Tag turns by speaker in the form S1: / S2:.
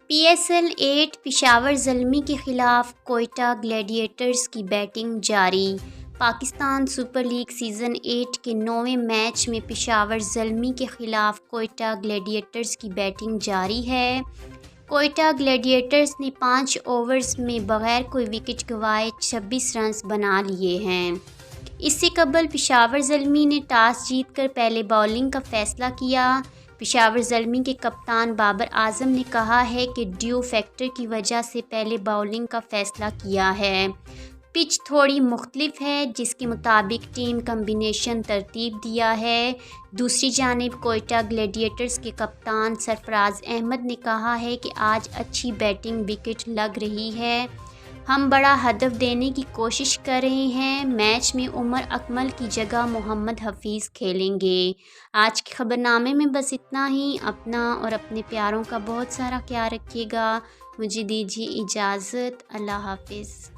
S1: PSL 8 Peshawar Zalmi के खिलाफ Quetta Gladiators की बैटिंग जारी। पाकिस्तान सुपर लीग सीज़न 8 के 9वें मैच में पेशावर ज़ल्मी के खिलाफ कोयटा ग्लैडिएटर्स की बैटिंग जारी है। कोयटा ग्लैडिएटर्स ने 5 ओवर्स में बगैर कोई विकेट गंवाए 26 रन्स बना लिए हैं। इससे कबल पेशावर ज़ल्मी ने टॉस जीतकर पहले बॉलिंग का फैसला किया। पेशावर ज़ल्मी के कप्तान बाबर आजम ने कहा है कि ड्यू फैक्टर की वजह से पहले बॉलिंग का फैसला किया है। पिच थोड़ी मुख्तलिफ है, जिसके मुताबिक टीम कम्बिनेशन तरतीब दिया है। दूसरी जानिब कोयटा ग्लैडिएटर्स के कप्तान सरफराज अहमद ने कहा है कि आज अच्छी बैटिंग विकेट लग रही है, हम बड़ा हदफ देने की कोशिश कर रहे हैं। मैच में उमर अकमल की जगह मोहम्मद हफीज़ खेलेंगे। आज के खबरनामे में बस इतना ही। अपना और अपने प्यारों का बहुत सारा ख्याल रखिएगा। मुझे दीजिए इजाज़त। अल्लाह हाफिज़।